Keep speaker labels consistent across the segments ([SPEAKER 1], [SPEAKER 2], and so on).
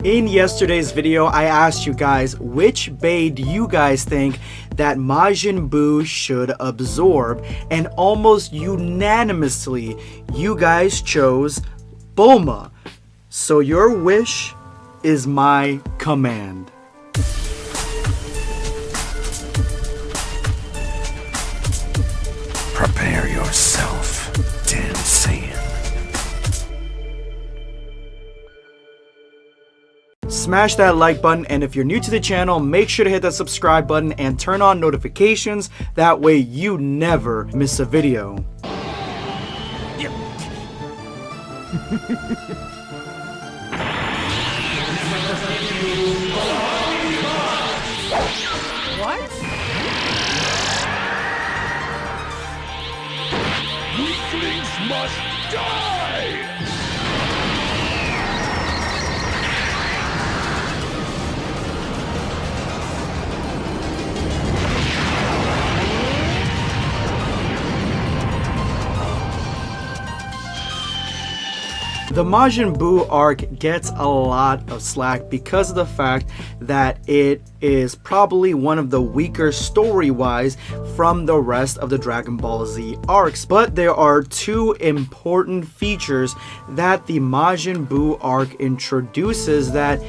[SPEAKER 1] In yesterday's video, I asked you guys which Bae do you guys think that Majin Buu should absorb, and almost unanimously you guys chose Bulma. So your wish is my command.
[SPEAKER 2] Prepare yourself, Dan Saiyan.
[SPEAKER 1] Smash that like button, and if you're new to the channel, make sure to hit that subscribe button and turn on notifications. That way you never miss a video.
[SPEAKER 3] What?
[SPEAKER 2] Weaklings must die!
[SPEAKER 1] The Majin Buu arc gets a lot of slack because of the fact that it is probably one of the weaker story-wise from the rest of the Dragon Ball Z arcs. But there are two important features that the Majin Buu arc introduces that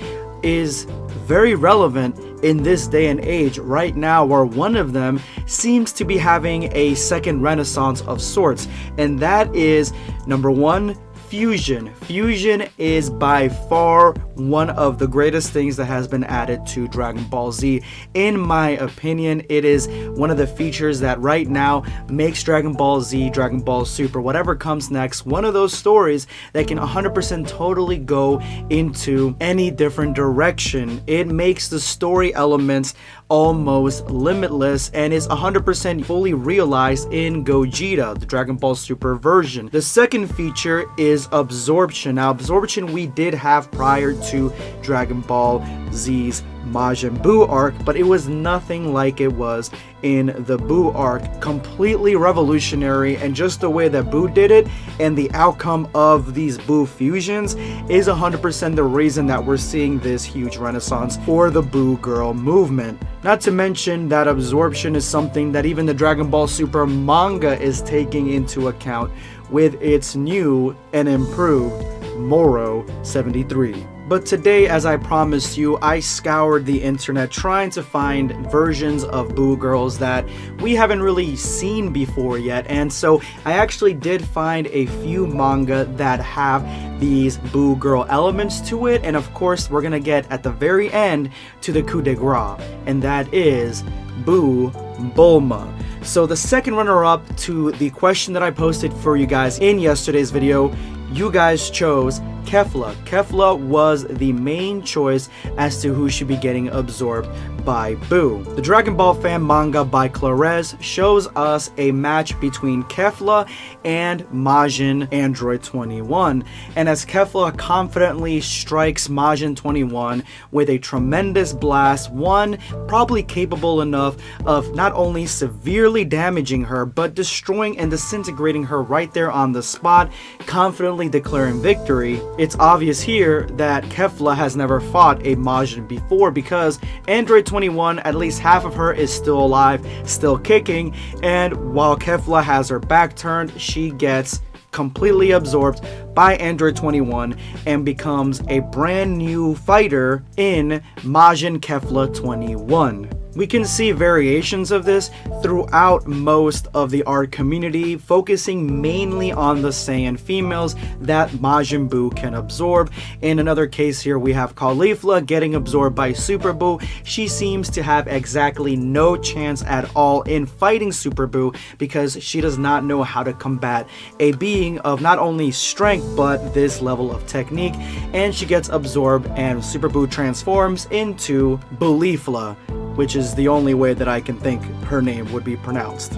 [SPEAKER 1] is very relevant in this day and age right now, where one of them seems to be having a second renaissance of sorts, and that is number one, fusion. Fusion is by far one of the greatest things that has been added to Dragon Ball Z. In my opinion, it is one of the features that right now makes Dragon Ball Z, Dragon Ball Super, whatever comes next, one of those stories that can 100% totally go into any different direction. It makes the story elements almost limitless and is 100% fully realized in Gogeta, the Dragon Ball Super version. The second feature is Absorption. Now, Absorption we did have prior to Dragon Ball Z's Majin Buu arc, but it was nothing like it was in the Buu arc. Completely revolutionary, and just the way that Buu did it and the outcome of these Buu fusions is 100% the reason that we're seeing this huge renaissance for the Buu girl movement. Not to mention that Absorption is something that even the Dragon Ball Super manga is taking into account with its new and improved Moro 73. But today, as I promised you, I scoured the internet trying to find versions of Buu girls that we haven't really seen before yet, and so I actually did find a few manga that have these Buu girl elements to it, and of course we're gonna get at the very end to the coup de grace, and that is Buu Bulma. So the second runner-up to the question that I posted for you guys in yesterday's video, you guys chose Kefla. Kefla was the main choice as to who should be getting absorbed by Buu. The Dragon Ball fan manga by Clarez shows us a match between Kefla and Majin Android 21, and as Kefla confidently strikes Majin 21 with a tremendous blast, one probably capable enough of not only severely damaging her but destroying and disintegrating her right there on the spot, confidently declaring victory. It's obvious here that Kefla has never fought a Majin before, because Android 21, at least half of her is still alive, still kicking, and while Kefla has her back turned, she gets completely absorbed by Android 21 and becomes a brand new fighter in Majin Kefla 21. We can see variations of this throughout most of the art community, focusing mainly on the Saiyan females that Majin Buu can absorb. In another case here, we have Caulifla getting absorbed by Super Buu. She seems to have exactly no chance at all in fighting Super Buu because she does not know how to combat a being of not only strength but this level of technique, and she gets absorbed and Super Buu transforms into Caulifla, which is the only way that I can think her name would be pronounced.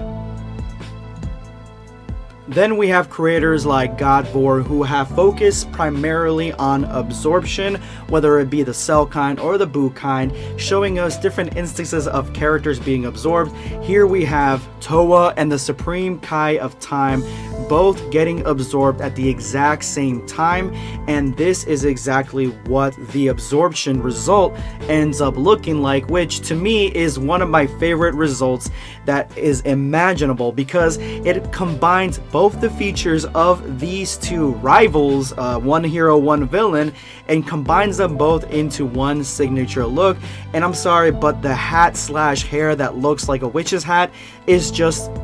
[SPEAKER 1] Then we have creators like GodVar who have focused primarily on absorption, whether it be the Cell kind or the Buu kind, showing us different instances of characters being absorbed. Here we have Toa and the Supreme Kai of Time both getting absorbed at the exact same time, and this is exactly what the absorption result ends up looking like, which to me is one of my favorite results that is imaginable, because it combines both the features of these two rivals, one hero, one villain, and combines them both into one signature look. And I'm sorry, but the hat slash hair that looks like a witch's hat is just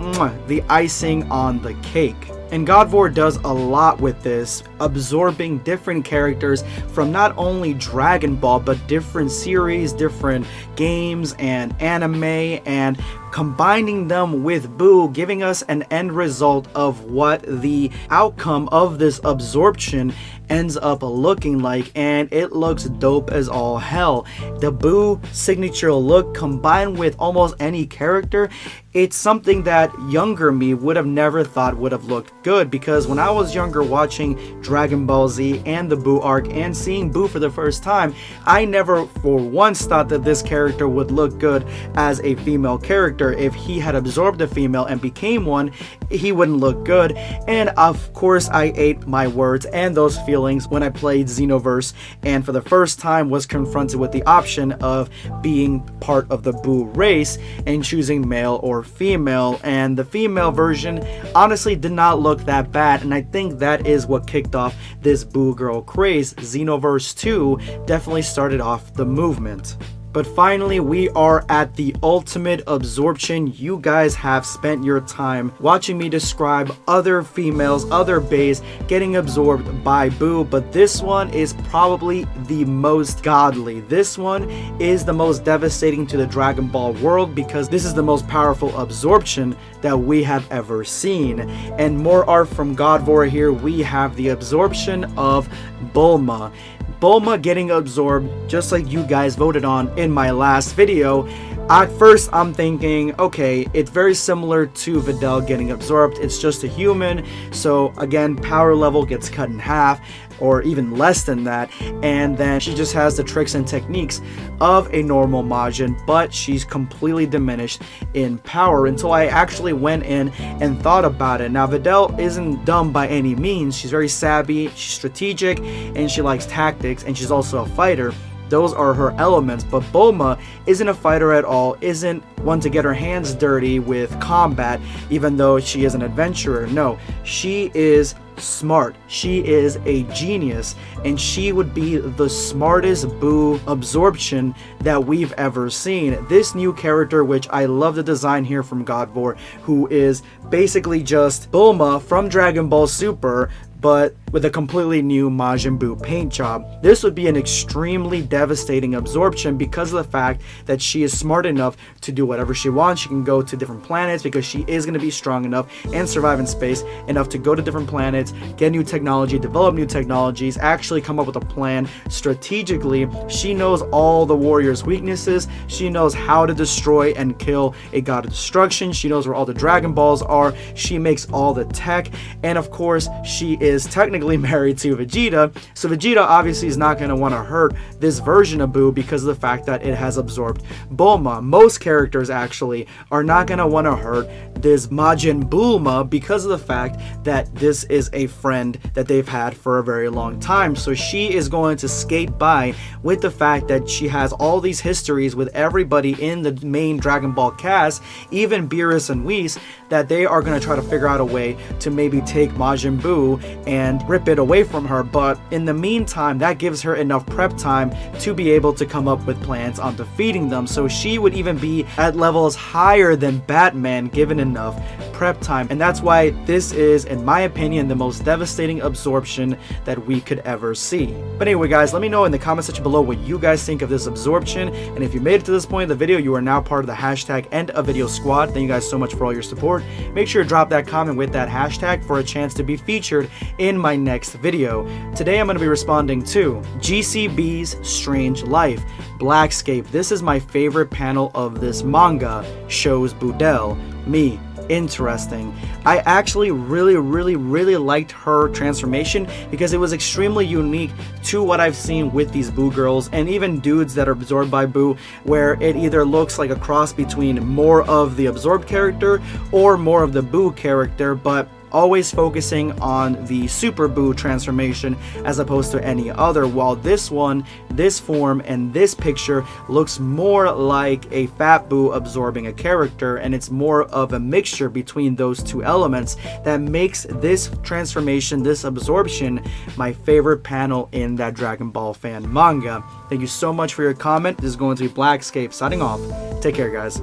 [SPEAKER 1] the icing on the cake. And GodVar does a lot with this, absorbing different characters from not only Dragon Ball, but different series, different games and anime, and combining them with Buu, giving us an end result of what the outcome of this absorption ends up looking like, and it looks dope as all hell. The Buu signature look combined with almost any character, it's something that younger me would have never thought would have looked good, because when I was younger watching Dragon Ball Z and the Buu arc and seeing Buu for the first time, I never for once thought that this character would look good as a female character. If he had absorbed a female and became one, he wouldn't look good. And of course I ate my words and those feelings when I played Xenoverse and for the first time was confronted with the option of being part of the Buu race and choosing male or female, and the female version honestly did not look that bad, and I think that is what kicked off this Buu girl craze. Xenoverse 2 definitely started off the movement. But finally, we are at the ultimate absorption. You guys have spent your time watching me describe other females, other baes getting absorbed by Buu, but this one is probably the most godly. This one is the most devastating to the Dragon Ball world, because this is the most powerful absorption that we have ever seen. And more art from GodVar here. We have the absorption of Bulma. Bulma getting absorbed just like you guys voted on in my last video. At first I'm thinking, okay, it's very similar to Videl getting absorbed. It's just a human, so again, power level gets cut in half or even less than that, and then she just has the tricks and techniques of a normal Majin, but she's completely diminished in power, until I actually went in and thought about it. Now Videl isn't dumb by any means. She's very savvy, she's strategic, and she likes tactics, and she's also a fighter. Those are her elements, but Bulma isn't a fighter at all, isn't one to get her hands dirty with combat, even though she is an adventurer. No, she is smart, she is a genius, and she would be the smartest Buu absorption that we've ever seen. This new character, which I love the design here from GodVar, who is basically just Bulma from Dragon Ball Super, but with a completely new Majin Buu paint job. This would be an extremely devastating absorption because of the fact that she is smart enough to do whatever she wants. She can go to different planets because she is going to be strong enough and survive in space enough to go to different planets, get new technology, develop new technologies, actually come up with a plan strategically. She knows all the warriors' weaknesses. She knows how to destroy and kill a god of destruction. She knows where all the Dragon Balls are. She makes all the tech, and of course she is technically married to Vegeta, so Vegeta obviously is not going to want to hurt this version of Buu because of the fact that it has absorbed Bulma. Most characters actually are not going to want to hurt this Majin Bulma because of the fact that this is a friend that they've had for a very long time. So she is going to skate by with the fact that she has all these histories with everybody in the main Dragon Ball cast, even Beerus and Whis, that they are going to try to figure out a way to maybe take Majin Buu and rip it away from her. But in the meantime, that gives her enough prep time to be able to come up with plans on defeating them. So she would even be at levels higher than Batman given enough prep time, and that's why this is, in my opinion, the most devastating absorption that we could ever see. But anyway guys, let me know in the comment section below what you guys think of this absorption, and if you made it to this point of the video, you are now part of the hashtag End of Video Squad. Thank you guys so much for all your support. Make sure to drop that comment with that hashtag for a chance to be featured in my next video. Today I'm going to be responding to GCB's Strange Life, Blackscape. This is my favorite panel of this manga, shows Videl, me, interesting. I actually really liked her transformation because it was extremely unique to what I've seen with these Buu girls and even dudes that are absorbed by Buu, where it either looks like a cross between more of the absorbed character or more of the Buu character, but always focusing on the Super Buu transformation as opposed to any other, while this one, this form, and this picture looks more like a Fat Buu absorbing a character, and it's more of a mixture between those two elements that makes this transformation, this absorption, my favorite panel in that Dragon Ball fan manga. Thank you so much for your comment. This is going to be Blackscape signing off. Take care, guys.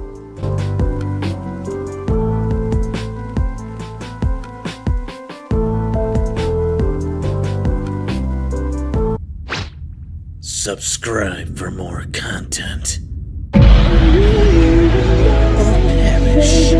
[SPEAKER 3] Subscribe for more content. Or perish.